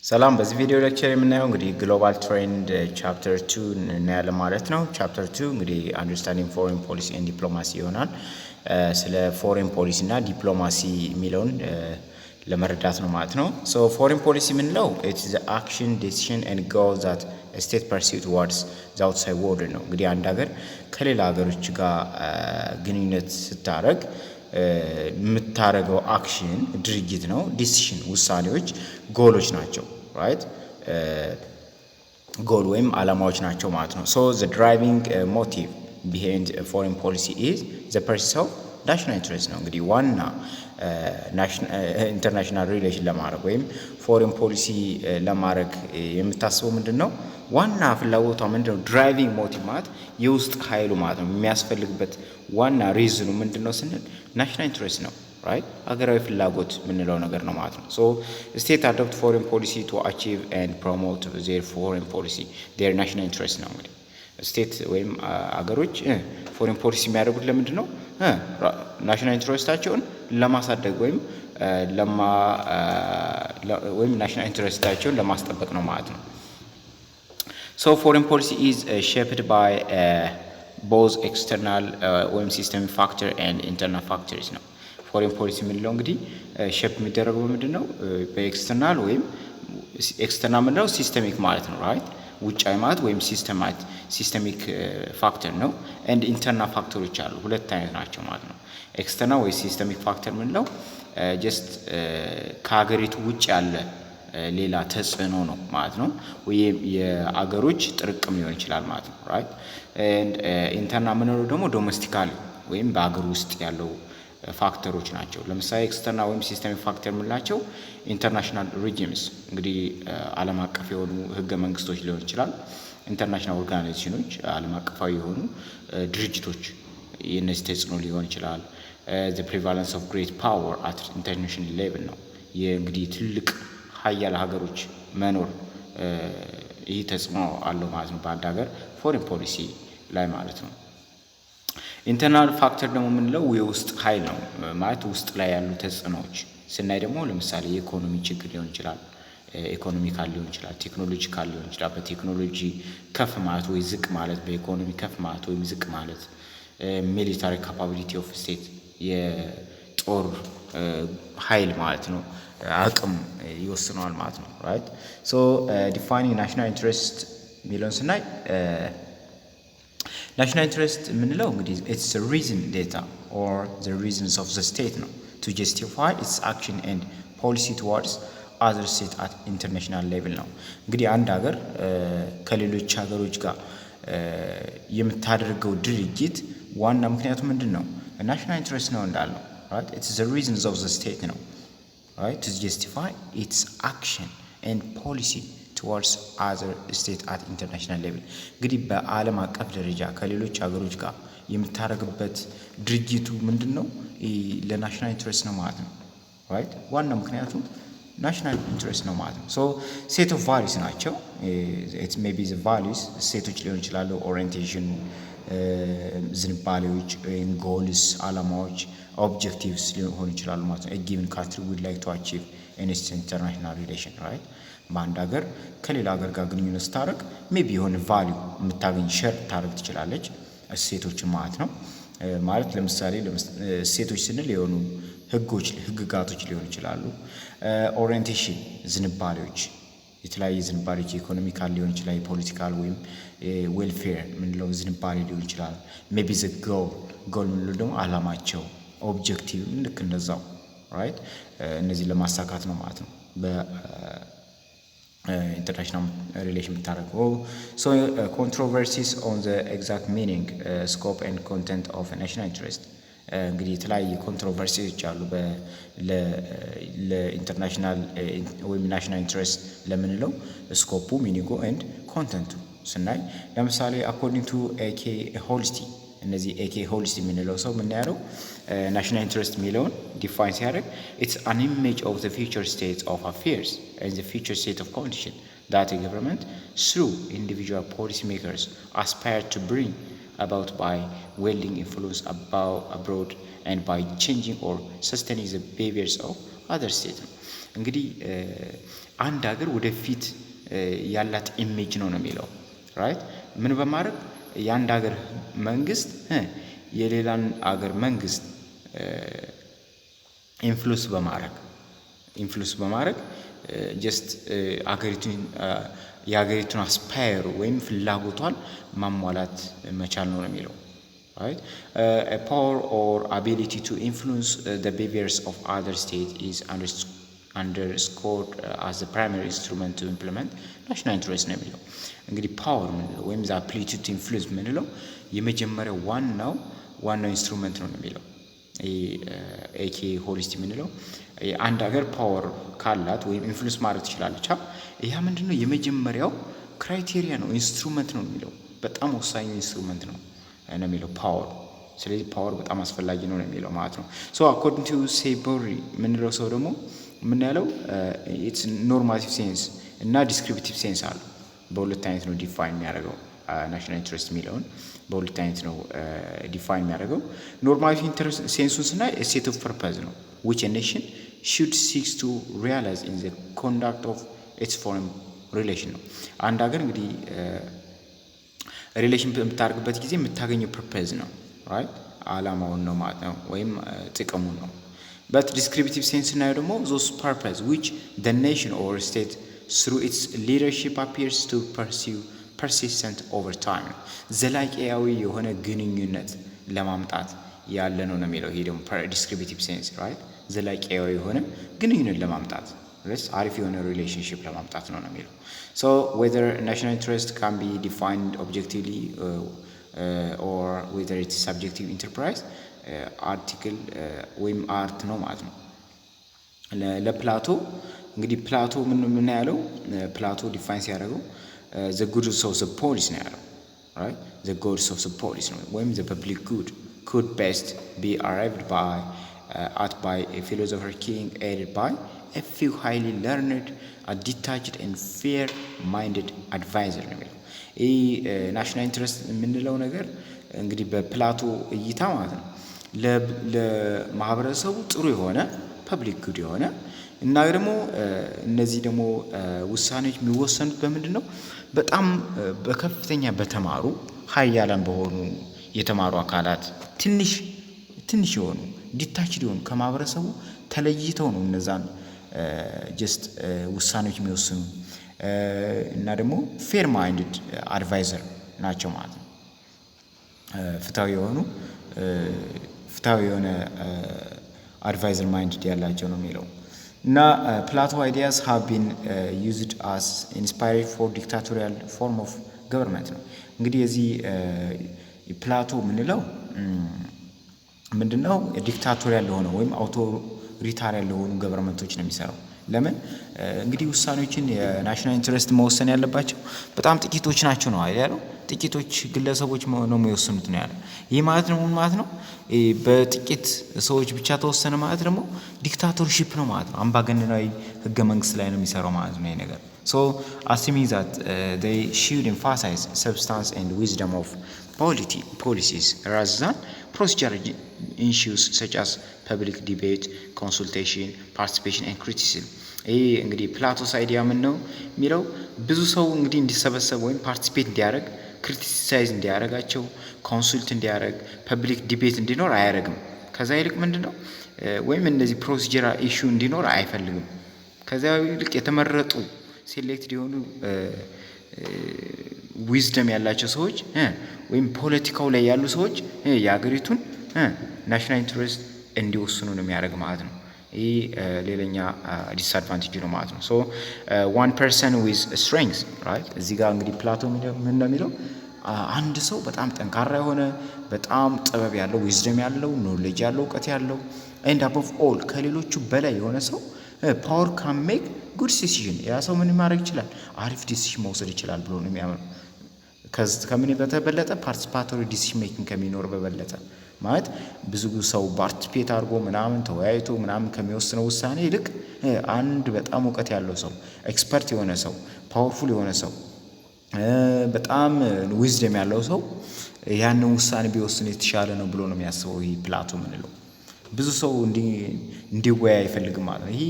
ሰላም በዚህ ቪዲዮ ሌክቸር የምናየው እንግዲህ ግሎባል ትሬንድ ቻፕተር 2 እናያለን ማለት ነው። ቻፕተር 2 እንግዲህ አንደርስታንዲንግ ፎሬን ፖሊሲ ኤንድ ዲፕሎማሲ ይሆናል። ስለ ፎሬን ፖሊሲ እና ዲፕሎማሲ የሚለውን ለመረዳት ነው ማለት ነው። ሶ ፎሬን ፖሊሲ የምንለው ኢትስ ዘ አክሽን ዲሲዥን ኤንድ ጎል ዛት ስቴት ፐርሲው ቱዋርድስ ዘ አውትሳይድ ወርልድ ነው። እንግዲህ አንድ ሀገር ከሌላ ሀገሮች ጋር ግንኙነት ስታደርግ የምታደርገው አክሽን ድርጊት ነው። ዲሲሽን ውሳኔዎች ጎሎች ናቸው። ራይት ጎል ወይም አላማዎች ናቸው ማለት ነው። ሶ ዘ ድራይቪንግ ሞቲቭ ቢሃይንድ ፎሬን ፖሊሲ ኢዝ ዘ ፐርሲት ኦፍ ናሽናል ኢንትረስት ነው። እንግዲህ ዋና ኢንተርናሽናል ሪሌሽን ለማድረግ ወይም ፎሬን ፖሊሲ ለማድረግ የምታስበው ምንድን ነው? ዋና ፍላጎቷ ምንድን ነው? ድራይቪንግ ሞቲቭ ማለት የውስጥ ኃይሉ ማለት ነው። የሚያስፈልግበት ዋና ሪዝኑ ምንድን ነው ስንል ናሽናል ኢንትረስት ነው። ራይት ሀገራዊ ፍላጎት የምንለው ነገር ነው ማለት ነው። ሶ ስቴት አዶፕት ፎሬን ፖሊሲ ቱ አቺቭ ኤንድ ፕሮሞት ዜር ፎሬን ፖሊሲ ዜር ናሽናል ኢንትረስት ነው። እንግዲህ ስቴት ወይም አገሮች ፎሬን ፖሊሲ የሚያደርጉት ለምንድን ነው? ናሽናል ኢንትረስታቸውን ለማሳደግ ወይም ናሽናል ኢንትረስታቸውን ለማስጠበቅ ነው ማለት ነው። ሶ ፎሬን ፖሊሲ ኢዝ ሼፕድ ባይ ቦዝ ኤክስተርናል ወይም ሲስተሚክ ፋክተር ኤንድ ኢንተርናል ፋክተርስ ነው። ፎሬን ፖሊሲ የምንለው እንግዲህ ሼፕ የሚደረገው ምንድን ነው? በኤክስተርናል ወይም ኤክስተርናል የምንለው ሲስተሚክ ማለት ነው። ራይት ውጫዊ ማለት ወይም ሲስተሚክ ፋክተር ነው። ኤንድ ኢንተርናል ፋክተሮች አሉ፣ ሁለት አይነት ናቸው ማለት ነው። ኤክስተርናል ወይ ሲስተሚክ ፋክተር የምንለው ጀስት ከሀገሪቱ ውጭ ያለ ሌላ ተጽዕኖ ነው ማለት ነው። ወይም የአገሮች ጥርቅም ሊሆን ይችላል ማለት ነው። ራይት ኤንድ ኢንተርናል የምንለው ደግሞ ዶሜስቲካሊ ወይም በሀገር ውስጥ ያለው ፋክተሮች ናቸው። ለምሳሌ ኤክስተርናል ወይም ሲስተሚክ ፋክተር የምንላቸው ኢንተርናሽናል ሪጂምስ እንግዲህ ዓለም አቀፍ የሆኑ ህገ መንግስቶች ሊሆን ይችላል። ኢንተርናሽናል ኦርጋናይዜሽኖች ዓለም አቀፋዊ የሆኑ ድርጅቶች የእነዚህ ተጽዕኖ ሊሆን ይችላል። ዘ ፕሪቫለንስ ኦፍ ግሬት ፓወር አት ኢንተርናሽናል ሌቭል ነው። እንግዲህ ትልቅ ሀያል ሀገሮች መኖር ይህ ተጽዕኖ አለው ማለት ነው በአንድ ሀገር ፎሬን ፖሊሲ ላይ ማለት ነው። ኢንተርናል ፋክተር ደግሞ የምንለው የውስጥ ኃይል ነው ማለት ውስጥ ላይ ያሉ ተጽዕኖዎች ስናይ ደግሞ ለምሳሌ የኢኮኖሚ ችግር ሊሆን ይችላል፣ ኢኮኖሚካል ሊሆን ይችላል፣ ቴክኖሎጂካል ሊሆን ይችላል። በቴክኖሎጂ ከፍ ማለት ወይ ዝቅ ማለት፣ በኢኮኖሚ ከፍ ማለት ወይም ዝቅ ማለት፣ ሚሊታሪ ካፓቢሊቲ ኦፍ ስቴት የጦር ኃይል ማለት ነው አቅም ይወስነዋል ማለት ነው። ራይት ሶ ዲፋይኒንግ ናሽናል ኢንትረስት የሚለውን ስናይ ናሽናል ኢንትረስት የምንለው እንግዲህ ኢትስ ሪዝን ዴታ ኦር ዘ ሪዝንስ ኦፍ ዘ ስቴት ነው ቱ ጀስቲፋይ ኢትስ አክሽን ኤንድ ፖሊሲ ቱዋርድስ አዘር ስቴት አት ኢንተርናሽናል ሌቭል ነው። እንግዲህ አንድ ሀገር ከሌሎች ሀገሮች ጋር የምታደርገው ድርጊት ዋና ምክንያቱ ምንድን ነው? ናሽናል ኢንትረስት ነው እንዳልነው። ራይት ኢትስ ዘ ሪዝንስ ኦፍ ዘ ስቴት ነው። ራይት ቱ ጀስቲፋይ ኢትስ አክሽን ኤንድ ፖሊሲ ቱዋርድስ አዘር ስቴት አት ኢንተርናሽናል ሌቭል እንግዲህ በዓለም አቀፍ ደረጃ ከሌሎች ሀገሮች ጋር የምታደርግበት ድርጊቱ ምንድን ነው? ለናሽናል ኢንትረስት ነው ማለት ነው። ራይት ዋና ምክንያቱ ናሽናል ኢንትረስት ነው ማለት ነው። ሶ ሴት ኦፍ ቫሊዩስ ናቸው። ኢት ሜይ ቢ ዘ ቫሊዩስ ሴቶች ሊሆን ይችላሉ፣ ኦሪየንቴሽን ዝንባሌዎች ወይም ጎልስ አላማዎች፣ ኦብጀክቲቭስ ሊሆኑ ይችላሉ ማለት ነው። ጊቭን ካንትሪ ውድ ላይክ ቱ አቺቭ ኢን ኢትስ ኢንተርናሽናል ሪሌሽን ራይት በአንድ ሀገር ከሌላ ሀገር ጋር ግንኙነት ስታደርግ ሜቢ የሆነ ቫሊዩ የምታገኝ ሸር ታደርግ ትችላለች፣ እሴቶችን ማለት ነው። ማለት ለምሳሌ እሴቶች ስንል የሆኑ ህግጋቶች ሊሆኑ ይችላሉ። ኦሪየንቴሽን ዝንባሌዎች፣ የተለያየ ዝንባሌዎች የኢኮኖሚካል ሊሆን ይችላል፣ የፖለቲካል ወይም ዌልፌር የምንለው ዝንባሌ ሊሆን ይችላል። ሜቢ ዘ ጎል የምንለው ደግሞ አላማቸው፣ ኦብጀክቲቭ ልክ እንደዛው ራይት እነዚህ ለማሳካት ነው ማለት ነው ኢንተርናሽናል ሪሌሽን የምታደርገው። ሶ ኮንትሮቨርሲስ ኦን ዘ ኤግዛክት ሚኒንግ ስኮፕ ኤንድ ኮንቴንት ኦፍ ናሽናል ኢንትረስት እንግዲህ የተለያየ ኮንትሮቨርሲዎች አሉ ለኢንተርናሽናል ወይም ናሽናል ኢንትረስት ለምንለው ስኮፑ፣ ሚኒንጉ ኤንድ ኮንተንቱ ስናይ ለምሳሌ አኮርዲንግ ቱ ኤኬ ሆልስቲ እነዚህ ኤኬ ሆልስቲ የምንለው ሰው የምናያለው ናሽናል ኢንትረስት የሚለውን ዲፋይን ሲያደርግ ኢትስ አን ኢሜጅ ኦፍ ዘ ፊውቸር ስቴት ኦፍ አፌርስ ኤንድ ዘ ፊውቸር ስቴት ኦፍ ኮንዲሽን ዳት ኤ ገቨርንመንት ስሩ ኢንዲቪጁዋል ፖሊሲ ሜከርስ አስፓየር ቱ ብሪንግ about by wielding influence abroad and by changing or sustaining the behaviors of other states እንግዲህ አንድ ሀገር ወደፊት ያላት ኢሜጅ ነው የሚለው ራይት። ምን በማድረግ የአንድ ሀገር መንግስት የሌላን ሀገር መንግስት ኢንፍሉስ በማድረግ ጀስት የሀገሪቱን አስፓየር ወይም ፍላጎቷን ማሟላት መቻል ነው የሚለው right. A power or ability to influence the behaviors of other states is underscored as the primary instrument to implement national interest ነው የሚለው። እንግዲህ ፓወር ምንለው ወይም the ability to influence ምንለው የመጀመሪያው ዋናው ኢንስትሩመንት ነው የሚለው። ኤኬ ሆሊስቲ ምንለው አንድ ሀገር ፓወር ካላት ወይም ኢንፍሉንስ ማድረግ ትችላለች። ይሄ ምንድነው የመጀመሪያው ክራይቴሪያ ነው፣ ኢንስትሩመንት ነው የሚለው። በጣም ወሳኝ ኢንስትሩመንት ነው የሚለው ፓወር። ስለዚህ ፓወር በጣም አስፈላጊ ነው የሚለው ማለት ነው። ሶ አኮርዲንግ ቱ ሴቦሪ ምንለው ሰው ደግሞ ምን ያለው ኢትስ ኖርማቲቭ ሴንስ እና ዲስክሪፕቲቭ ሴንስ አሉ። በሁለት አይነት ነው ዲፋይን የሚያደርገው ናሽናል ኢንትረስት የሚለውን በሁለት አይነት ነው ዲፋይን የሚያደርገው። ኖርማቲቭ ሴንሱን ስናይ ሴት ኦፍ ፐርፐዝ ነው which a nation should seek to realize in the conduct of its foreign relation ነው። አንድ ሀገር እንግዲህ ሪሌሽን በምታደርግበት ጊዜ የምታገኘው ፐርፐዝ ነው ራይት፣ አላማውን ነው ማለት ነው ወይም ጥቅሙን ነው። በት ዲስክሪፕቲቭ ሴንስ ስናየው ደግሞ those purpose which the nation or state through its leadership appears to pursue persistent over time ነው። ዘላቂያዊ የሆነ ግንኙነት ለማምጣት ያለ ነው የሚለው። ይሄ ደግሞ ዲስክሪፕቲቭ ሴንስ ራይት፣ ዘላቂያዊ የሆነ ግንኙነት ለማምጣት አሪፍ የሆነ ሪሌሽንሺፕ ለማምጣት ነው የሚለው። ሶ whether national interest can be defined objectively or whether it's subjective enterprise አርቲክል ወይም አርት ነው ማለት ነው። ለፕላቶ እንግዲህ ፕላቶ ምን ያለው ፕላቶ ዲፋይን ሲያደርገው the goods of the polis ነው ያለው right። the goods of the polis ነው ወይም the public good could best be arrived at by a philosopher king aided by a few highly learned, detached and fair-minded advisor ነው የሚለው። ይህ ናሽናል ኢንትረስት የምንለው ነገር እንግዲህ በፕላቶ እይታ ማለት ነው ለማህበረሰቡ ጥሩ የሆነ ፐብሊክ ጉድ የሆነ እና ደግሞ እነዚህ ደግሞ ውሳኔዎች የሚወሰኑት በምንድን ነው? በጣም በከፍተኛ በተማሩ ሀያላን በሆኑ የተማሩ አካላት ትንሽ የሆኑ ዲታችድ የሆኑ ከማህበረሰቡ ተለይተው ነው እነዛን ጀስት ውሳኔዎች የሚወስኑ እና ደግሞ ፌር ማይንድድ አድቫይዘር ናቸው ማለት ነው። ፍትሃዊ የሆነ አድቫይዘር ማይንድድ ያላቸው ነው የሚለው እና ፕላቶ አይዲያስ ሃቭ ቢን ዩዝድ አስ ኢንስፓይሬሽን ፎር ዲክታቶሪያል ፎርም ኦፍ ገቨርንመንት ነው። እንግዲህ የዚህ ፕላቶ የምንለው ምንድነው? ዲክታቶሪያል ለሆነ ወይም አውቶሪታሪያን ለሆኑ ገቨርንመንቶች ነው የሚሰራው። ለምን እንግዲህ ውሳኔዎችን የናሽናል ኢንትረስት መወሰን ያለባቸው በጣም ጥቂቶች ናቸው ነው አይደል? ጥቂቶች ግለሰቦች ነው የሚወስኑት ነው ያለው። ይህ ማለት ነው ምን ማለት ነው? በጥቂት ሰዎች ብቻ ተወሰነ ማለት ደግሞ ዲክታቶርሺፕ ነው ማለት ነው። አምባገነናዊ ህገ መንግስት ላይ ነው የሚሰራው ማለት ነው ይሄ ነገር። So assuming that they should emphasize substance and wisdom of policies rather than procedural issues such as public debate, consultation, participation and criticism. ይሄ እንግዲህ ፕላቶስ አይዲያ ምን ነው የሚለው ብዙ ሰው እንግዲህ እንዲሰበሰብ ወይም ፓርቲሲፔት እንዲያደርግ ክሪቲሳይዝ እንዲያደርጋቸው ኮንሱልት እንዲያደርግ ፐብሊክ ዲቤት እንዲኖር አያደርግም። ከዛ ይልቅ ምንድነው ወይም እነዚህ ፕሮሲጀራል ኢሹ እንዲኖር አይፈልግም። ከዛ ይልቅ የተመረጡ ሴሌክትድ የሆኑ ዊዝደም ያላቸው ሰዎች ወይም ፖለቲካው ላይ ያሉ ሰዎች የሀገሪቱን ናሽናል ኢንትረስት እንዲወስኑ ነው የሚያደርግ ማለት ነው። ይህ ሌላኛ ዲስአድቫንቴጅ ነው ማለት ነው። ሶ ዋን ፐርሰን ዊዝ ስትሬንግዝ ራይት። እዚህ ጋር እንግዲህ ፕላቶ ምን ነው የሚለው አንድ ሰው በጣም ጠንካራ የሆነ በጣም ጥበብ ያለው ዊዝደም ያለው ኖሌጅ ያለው እውቀት ያለው ኤንድ አቦቭ ኦል ከሌሎቹ በላይ የሆነ ሰው ፓወር ካን ሜክ ጉድ ዲሲዥን። ያ ሰው ምን ማድረግ ይችላል? አሪፍ ዲሲዥን መውሰድ ይችላል ብሎ ነው የሚያምነው። ከምን በተበለጠ ፓርቲሲፓቶሪ ዲሲዥን ሜኪንግ ከሚኖር በበለጠ ማለት ብዙ ሰው ፓርቲሲፔት አድርጎ ምናምን ተወያይቶ ምናምን ከሚወስነው ውሳኔ ይልቅ አንድ በጣም እውቀት ያለው ሰው ኤክስፐርት የሆነ ሰው ፓወርፉል የሆነ ሰው በጣም ዊዝደም ያለው ሰው ያንን ውሳኔ ቢወስን የተሻለ ነው ብሎ ነው የሚያስበው። ይሄ ፕላቶ ምንለው ብዙ ሰው እንዲወያይ አይፈልግም ማለት ነው። ይሄ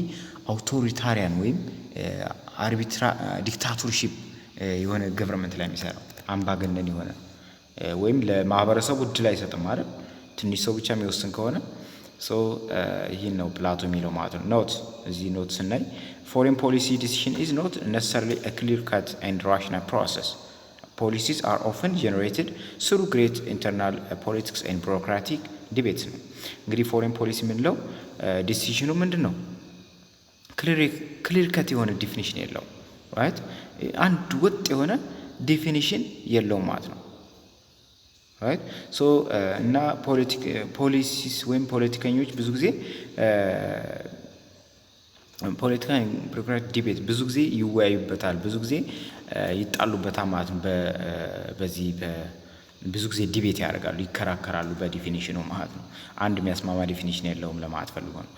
አውቶሪታሪያን ወይም ዲክታቶርሺፕ የሆነ ገቨርንመንት ላይ የሚሰራው አምባገነን የሆነ ወይም ለማህበረሰቡ እድል አይሰጥም አይደል? ትንሽ ሰው ብቻ የሚወስን ከሆነ ይህን ነው ፕላቶ የሚለው ማለት ነው። ኖት እዚህ ኖት ስናይ ፎሬን ፖሊሲ ዲሲዥን ኢዝ ኖት necessarily a clear cut and rational process. Policies are often generated through great internal politics and bureaucratic debates ነው። እንግዲህ ፎሬን ፖሊሲ የምንለው ዲሲዥኑ ምንድን ነው? ክሊር ከት የሆነ ዲፊኒሽን የለውም ራይት። አንድ ወጥ የሆነ ዲፊኒሽን የለውም ማለት ነው ራይት። እና ፖሊሲስ ወይም ፖለቲከኞች ብዙ ጊዜ ፖለቲካ ቢሮክራቲክ ዲቤት ብዙ ጊዜ ይወያዩበታል፣ ብዙ ጊዜ ይጣሉበታል ማለት ነው። በዚህ ብዙ ጊዜ ዲቤት ያደርጋሉ፣ ይከራከራሉ በዲፊኒሽኑ ማለት ነው። አንድ የሚያስማማ ዲፊኒሽን የለውም ለማለት ፈልጎ ነው።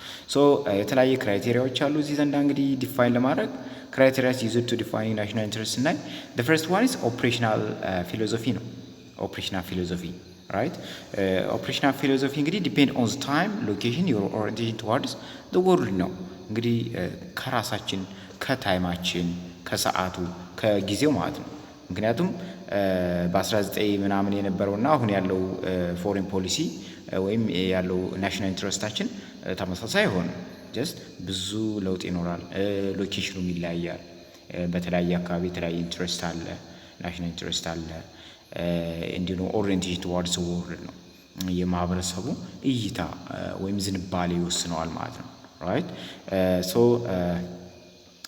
የተለያየ ክራይቴሪያዎች አሉ እዚህ ዘንዳ እንግዲህ ዲፋይን ለማድረግ ክራይቴሪያስ ዩዝድ ቱ ዲፋይን ናሽናል ኢንትረስት ስናይ the first one is ኦፕሬሽናል ፊሎሶፊ ነው። ኦፕሬሽናል ፊሎሶፊ ራይት። ኦፕሬሽናል ፊሎሶፊ እንግዲህ ዲፔንድ ኦን ታይም ሎኬሽን ዮር ኦሪንቴሽን ቱዋርድስ ዘ ወርልድ ነው። እንግዲህ ከራሳችን ከታይማችን ከሰዓቱ ከጊዜው ማለት ነው። ምክንያቱም በ19 ምናምን የነበረውና አሁን ያለው ፎሬን ፖሊሲ ወይም ያለው ናሽናል ኢንትረስታችን ተመሳሳይ አይሆንም። ጀስት ብዙ ለውጥ ይኖራል። ሎኬሽኑም ይለያያል። በተለያየ አካባቢ የተለያየ ኢንትረስት አለ፣ ናሽናል ኢንትረስት አለ። እንዲሁ ኦሪየንቴሽን ቱዋርድስ ወርልድ ነው። የማህበረሰቡ እይታ ወይም ዝንባሌ ይወስነዋል ማለት ነው ራይት።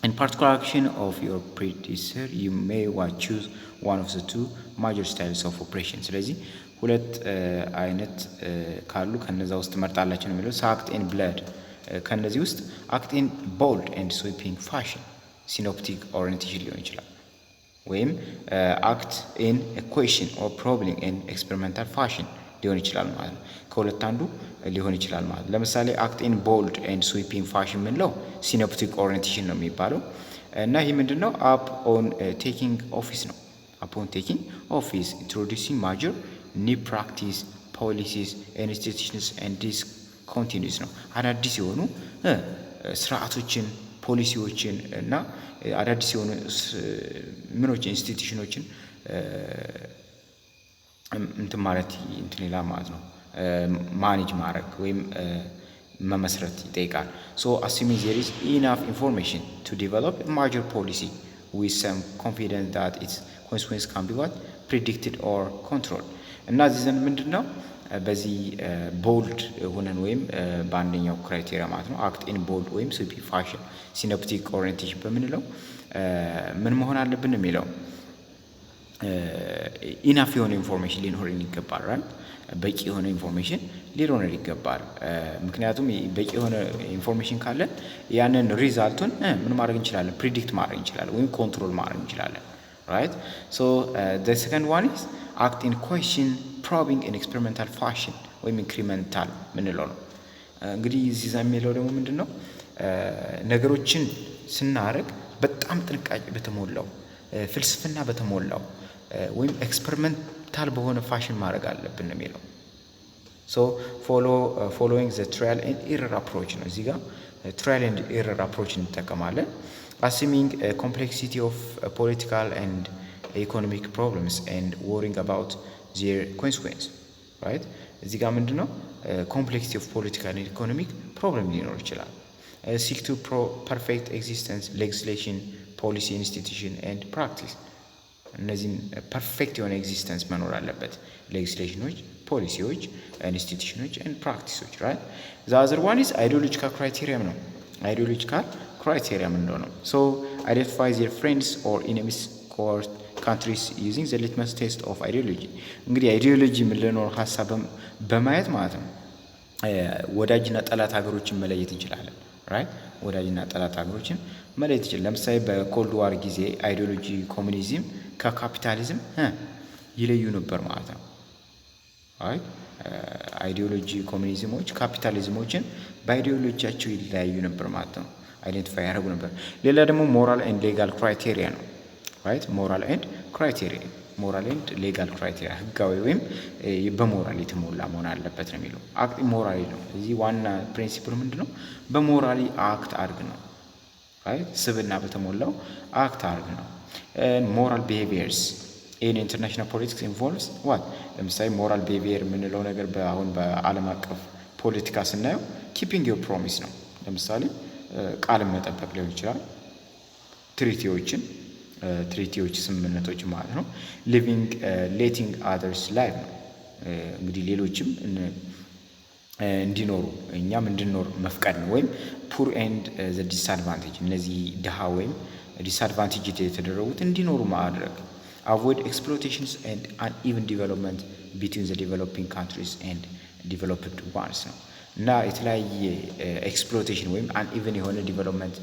in particular action of your predecessor you may choose one of the two major styles of operation። ስለዚህ ሁለት አይነት ካሉ ከነዛ ውስጥ መርጣላችሁ ነው የሚለው። አክት ኢን ብለድ ከነዚህ ውስጥ አክት ኢን ቦልድ ኤንድ ስዊፒንግ ፋሽን ሲኖፕቲክ ኦሪየንቴሽን ሊሆን ይችላል፣ ወይም አክት ኢን ኢኩዌሽን ኦር ፕሮብሌም ኤንድ ኤክስፐሪመንታል ፋሽን ሊሆን ይችላል ማለት ነው። ከሁለት አንዱ ሊሆን ይችላል ማለት ነው። ለምሳሌ አክት ኢን ቦልድ ኤንድ ስዊፒንግ ፋሽን ምንለው ሲኖፕቲክ ኦሪየንቴሽን ነው የሚባለው እና ይህ ምንድነው? አፕ ኦን ቴኪንግ ኦፊስ ነው። አፖን ቴኪንግ ኦፊስ ኢንትሮዲዩሲንግ ማጀር ኒው ፕራክቲስ ፖሊሲስ ኢንስቲትዩሽንስ ኤንድ ዲስ ኮንቲኒዩስ ነው። አዳዲስ የሆኑ ስርዓቶችን ፖሊሲዎችን እና አዳዲስ የሆኑ ምኖችን ኢንስቲትዩሽኖችን እንትን ማለት እንትን ይላል ማለት ነው። ማኔጅ ማድረግ ወይም መመስረት ይጠይቃል። assuming there is enough information to develop a major policy with some confidence that its consequences can be predicted or controlled። እና እዚህ ዘንድ ምንድን ነው በዚህ ቦልድ ሆነን ወይም በአንደኛው ክራይቴሪያ ማለት ነው አክት ኢን ቦልድ ወይም ስዊፒንግ ፋሽን ሲኖፕቲክ ኦሪየንቴሽን በምንለው ምን መሆን አለብን የሚለው ኢናፍ የሆነ ኢንፎርሜሽን ሊኖረን ይገባል ራይት። በቂ የሆነ ኢንፎርሜሽን ሊኖረን ይገባል። ምክንያቱም በቂ የሆነ ኢንፎርሜሽን ካለን ያንን ሪዛልቱን ምን ማድረግ እንችላለን? ፕሪዲክት ማድረግ እንችላለን ወይም ኮንትሮል ማድረግ እንችላለን ራይት። the second one is act in question probing in experimental fashion ወይም ኢንክሪመንታል ምንለው ነው። እንግዲህ እዚህ የሚለው ደግሞ ምንድነው ነገሮችን ስናደርግ በጣም ጥንቃቄ በተሞላው ፍልስፍና በተሞላው ወይም ኤክስፐሪመንታል በሆነ ፋሽን ማድረግ አለብን የሚለው following the trial and error approach ነው። እዚህ ጋር trial and error approach እንጠቀማለን። assuming complexity of political and economic problems and worrying about their consequence right። እዚህ ጋር ምንድነው complexity of political and economic problem ሊኖር ይችላል። seek to perfect existence legislation policy institution and practice እነዚህም ፐርፌክት የሆነ ኤግዚስተንስ መኖር አለበት። ሌጊስሌሽኖች፣ ፖሊሲዎች፣ ኢንስቲትዩሽኖች ኤንድ ፕራክቲሶች ራይት። ዘ አዘር ዋን ኢዝ አይዲዮሎጂካል ክራይቴሪያም ነው። አይዲዮሎጂካል ክራይቴሪያ ምንድነው ነው? አይደንቲፋይ ዜር ፍሬንድስ ኦር ኢነሚስ ካንትሪስ ዩዚንግ ዘ ሊትመስ ቴስት ኦፍ አይዲዮሎጂ። እንግዲህ አይዲዮሎጂ የምንለው ሀሳብ በማየት ማለት ነው ወዳጅና ጠላት ሀገሮችን መለየት እንችላለን ራይት። ወዳጅና ጠላት ሀገሮችን መለየት ይችላል። ለምሳሌ በኮልድ ዋር ጊዜ አይዲዮሎጂ ኮሙኒዝም ከካፒታሊዝም ይለዩ ነበር ማለት ነው አይ አይዲዮሎጂ ኮሙኒዝሞች ካፒታሊዝሞችን በአይዲዮሎጂያቸው ይለያዩ ነበር ማለት ነው። አይደንቲፋይ ያደርጉ ነበር። ሌላ ደግሞ ሞራል ኤንድ ሌጋል ክራይቴሪያ ነው ራይት። ሞራል ኤንድ ክራይቴሪያ ሞራል ኤንድ ሌጋል ክራይቴሪያ ህጋዊ ወይም በሞራል የተሞላ መሆን አለበት ነው የሚለው። አክት ሞራሊ ነው። እዚህ ዋና ፕሪንሲፕል ምንድነው? በሞራሊ አክት አድርግ ነው። right ስብና በተሞላው አክት አድርግ ነው። ሞራል ቢሄቪየርስ ኢን ኢንተርናሽናል ፖለቲክስ ኢንቮልቭስ ዋት ለምሳሌ ሞራል ቢሄቪየር የምንለው ነገር በአሁን በዓለም አቀፍ ፖለቲካ ስናየው ኪፒንግ ዮር ፕሮሚስ ነው። ለምሳሌ ቃልን መጠበቅ ሊሆን ይችላል። ትሪቲዎች ስምምነቶች ማለት ነው። ሊቪንግ ሌቲንግ አዘርስ ላይፍ ነው። እንግዲህ ሌሎችም እንዲኖሩ እኛም እንድንኖር መፍቀድ ነው። ወይም ፑር ኤንድ ዘ ዲስአድቫንቴጅ እነዚህ ድሃ ወይም ዲስአድቫንቴጅ የተደረጉት እንዲኖሩ ማድረግ። አቮይድ ኤክስፕሎቴሽንስ ኤንድ አንኢቨን ዲቨሎፕመንት ቢትዊን ዘ ዲቨሎፒንግ ካንትሪስ ኤንድ ዲቨሎፕድ ዋንስ ነው። እና የተለያየ ኤክስፕሎቴሽን ወይም አንኢቨን የሆነ ዲቨሎፕመንት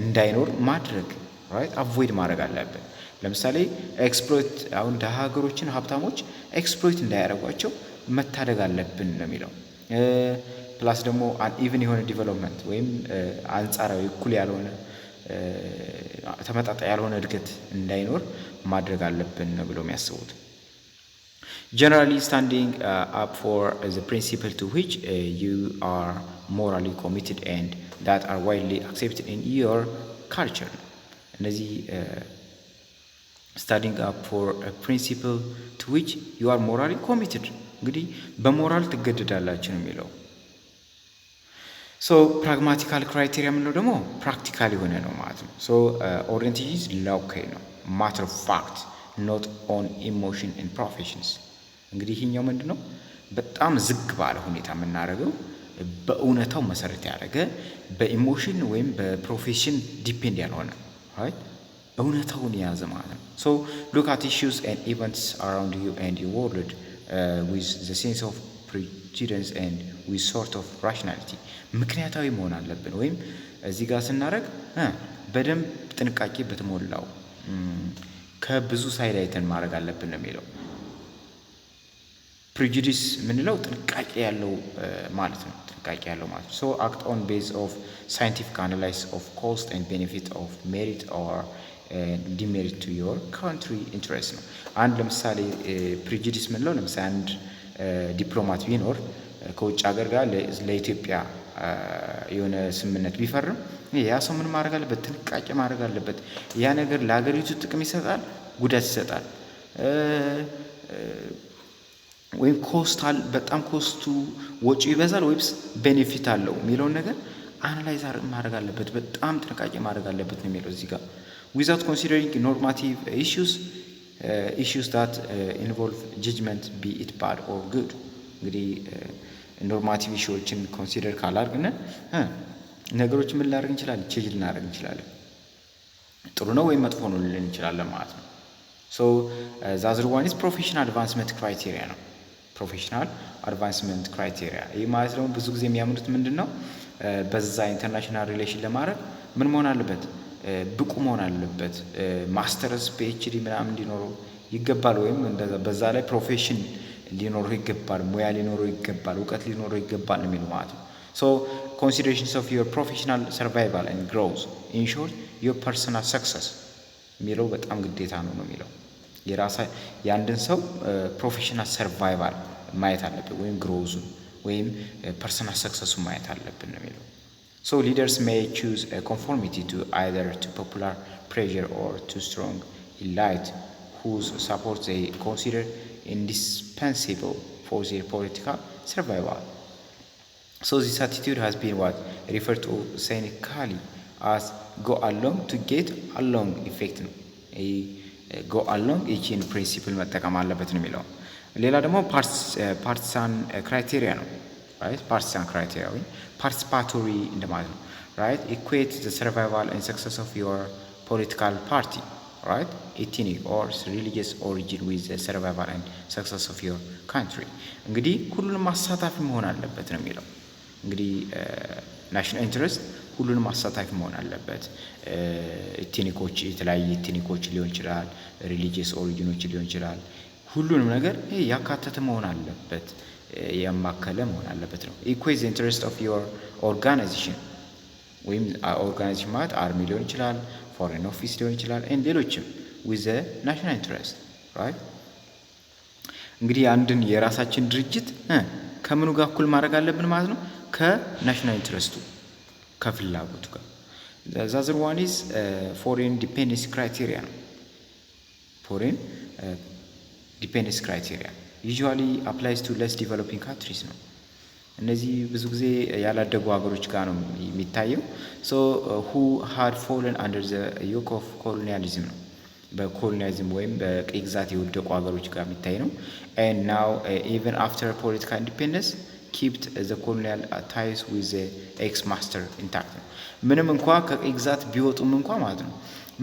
እንዳይኖር ማድረግ ራይት አቮይድ ማድረግ አለብን። ለምሳሌ ኤክስፕሎይት አሁን ደሃ ሀገሮችን ሀብታሞች ኤክስፕሎይት እንዳያደርጓቸው መታደግ አለብን ነው የሚለው። ፕላስ ደግሞ አንኢቨን የሆነ ዲቨሎፕመንት ወይም አንጻራዊ እኩል ያልሆነ ተመጣጣኝ ያልሆነ እድገት እንዳይኖር ማድረግ አለብን ነው ብለው የሚያስቡት። Generally standing up for the principle to which you are morally committed and that are widely accepted in your culture. እነዚህ standing up for a principle to which you are morally committed እንግዲህ በሞራል ትገደዳላችሁ ነው የሚለው። ሶ ፕራግማቲካል ክራይቴሪያ የምንለው ደግሞ ፕራክቲካል የሆነ ነው ማለት ነው። ሶ ኦሪየንቴሽን ሎካል ነው ማተር ኦፍ ፋክት ኖት ኦን ኢሞሽን ኤንድ ፕሮፌሽንስ። እንግዲህ ይሄኛው ምንድን ነው በጣም ዝግ ባለ ሁኔታ የምናደርገው በእውነታው መሰረት ያደረገ በኢሞሽን ወይም በፕሮፌሽን ዲፔንድ ያልሆነ right እውነታውን የያዘ ማለት ነው። ሶ ሉክ አት ኢሹስ ኤንድ ኢቨንትስ አራውንድ ዩ ኤንድ ዩር ወርልድ with the sense of prudence and with sort of rationality ምክንያታዊ መሆን አለብን። ወይም እዚህ ጋር ስናደርግ በደንብ ጥንቃቄ በተሞላው ከብዙ ሳይድ አይተን ማድረግ አለብን ነው የሚለው። ፕሪጁዲስ የምንለው ጥንቃቄ ያለው ማለት ነው። ሶ አክት ኦን ቤዝ ኦፍ ሳይንቲፊክ አናላይሲስ ኦፍ ኮስት ኤንድ ቤኔፊት ኦፍ ሜሪት ኦር ዲሜሪት ቱ ዮር ካንትሪ ኢንትረስት ነው። አንድ ለምሳሌ ፕሪጁዲስ የምንለው ለምሳሌ አንድ ዲፕሎማት ቢኖር ከውጭ ሀገር ጋር ለኢትዮጵያ የሆነ ስምምነት ቢፈርም ያ ሰው ምን ማድረግ አለበት? ጥንቃቄ ማድረግ አለበት። ያ ነገር ለሀገሪቱ ጥቅም ይሰጣል፣ ጉዳት ይሰጣል፣ ወይም ኮስታል በጣም ኮስቱ ወጪ ይበዛል ወይስ ቤኔፊት አለው የሚለውን ነገር አናላይዝ ማድረግ አለበት። በጣም ጥንቃቄ ማድረግ አለበት ነው የሚለው እዚህ ጋር without considering normative issues that involve judgment be it bad or good። እንግዲህ ኖርማቲቭ ኢሹዎችን ኮንሲደር ካላደረግን ነገሮች ምን ላደርግ እንችላለን? ቼንጅ ልናደርግ እንችላለን። ጥሩ ነው ወይም መጥፎ ነው ልልን እንችላለን ማለት ነው። ሶ the other one is professional advancement criteria ነው። ፕሮፌሽናል አድቫንስመንት ክራይቴሪያ ይህ ማለት ደግሞ ብዙ ጊዜ የሚያምኑት ምንድን ነው? በዛ ኢንተርናሽናል ሪሌሽን ለማድረግ ምን መሆን አለበት? ብቁ መሆን አለበት። ማስተርስ ፒኤችዲ ምናምን እንዲኖረው ይገባል። ወይም በዛ ላይ ፕሮፌሽን ሊኖረው ይገባል፣ ሙያ ሊኖረው ይገባል፣ እውቀት ሊኖረው ይገባል ነው የሚለው ማለት ነው። ሶ ኮንሲደሬሽንስ ኦፍ ዮር ፕሮፌሽናል ሰርቫይቫል ኤንድ ግሮዝ ኢን ሾርት ዮር ፐርሰናል ሰክሰስ የሚለው በጣም ግዴታ ነው የሚለው። የአንድን ሰው ፕሮፌሽናል ሰርቫይቫል ማየት አለብን፣ ወይም ግሮዙን ወይም ፐርሰናል ሰክሰሱን ማየት አለብን ነው የሚለው። ሶ ሊደርስ ሜይ ቹዝ ኮንፎርሚቲ ቱ አይዘር ቱ ፖፑላር ፕሬዠር ኦር ቱ ስትሮንግ ኢላይት whose support they consider indispensable for their political survival. So this attitude has been what referred to cynically as go along to get along effect ነው። go along ይህን ፕሪንሲፕል መጠቀም አለበት ነው የሚለው። ሌላ ደግሞ ፓርቲሳን ክራይቴሪያ ነው። right partisan criteria ወይ participatory እንደማለት ነው። right equate the survival and success of your political party right ethnic or religious origin with the survival and success of your country። እንግዲህ ሁሉንም አሳታፊ መሆን አለበት ነው የሚለው። እንግዲህ ናሽናል ኢንትረስት ሁሉንም አሳታፊ መሆን አለበት። ኤትኒኮች የተለያየ ኤትኒኮች ሊሆን ይችላል፣ ሪሊጂየስ ኦሪጂኖች ሊሆን ይችላል። ሁሉንም ነገር ያካተተ መሆን አለበት፣ ያማከለ መሆን አለበት ነው። ኢኩዌት ዘ ኢንትረስት ኦፍ ዮር ኦርጋናይዜሽን ወይም ኦርጋናይዜሽን ማለት አርሚ ሊሆን ይችላል፣ ፎሬን ኦፊስ ሊሆን ይችላል፣ ኤንድ ሌሎችም ዊዝ ዘ ናሽናል ኢንትረስት ራይት። እንግዲህ አንድን የራሳችን ድርጅት ከምኑ ጋር እኩል ማድረግ አለብን ማለት ነው? ከናሽናል ኢንትረስቱ ከፍላጎቱ ጋር። The other one is foreign dependency criteria. Foreign dependency criteria usually applies to less developing countries ነው። እነዚህ ብዙ ጊዜ ያላደጉ ሀገሮች ጋር ነው የሚታየው። so who had fallen under the yoke of colonialism ነው። በኮሎኒያሊዝም ወይም በቅኝ ግዛት የወደቁ ሀገሮች ጋር የሚታይ ነው። and now even after political independence kept the colonial ties with the ex master intact ነው። ምንም እንኳን ከቅኝ ግዛት ቢወጡም እንኳን ማለት ነው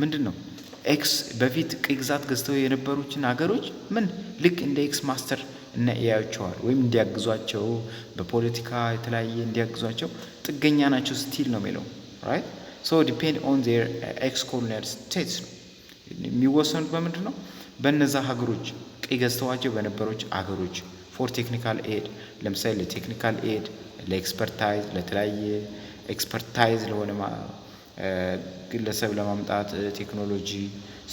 ምንድነው ኤክስ በፊት ቅኝ ግዛት ገዝተው የነበሩትን ሀገሮች ምን ልክ እንደ ኤክስ ማስተር እና ያያቸዋል ወይም እንዲያግዟቸው በፖለቲካ የተለያየ እንዲያግዟቸው ጥገኛ ናቸው ስቲል ነው የሚለው right so depend on their ex colonial states የሚወሰኑት በምንድን ነው በእነዛ ሀገሮች ቅኝ ገዝተዋቸው በነበሮች ሀገሮች for technical aid ለምሳሌ ለቴክኒካል ኤድ ለኤክስፐርታይዝ ለተለያየ ኤክስፐርታይዝ ለሆነ ግለሰብ ለማምጣት ቴክኖሎጂ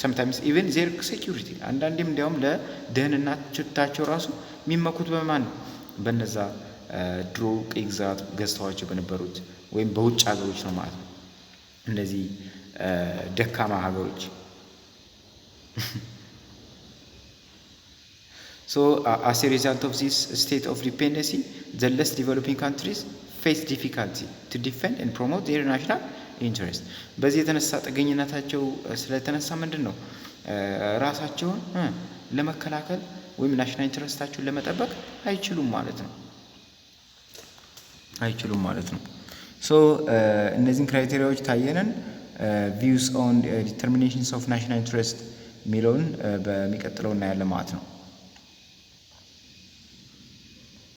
sometimes even their security አንዳንዴም እንዲያውም ለደህንነታቸው ራሱ የሚመኩት በማን በነዛ ድሮ ቅኝ ግዛት ገዝተዋቸው በነበሩት ወይም በውጭ ሀገሮች ነው ማለት ነው እነዚህ ደካማ ሀገሮች so as a result of this state of dependency the less developing countries face difficulty to defend and promote their national interest በዚህ የተነሳ ጥገኝነታቸው ስለተነሳ ምንድነው ራሳቸውን ለመከላከል ወይም ናሽናል ኢንተረስታቸውን ለመጠበቅ አይችሉም ማለት ነው so እነዚህን ክራይቴሪያዎች ታየነን views on determinations of national interest ሚለውን በሚቀጥለው እናያለን ማለት ነው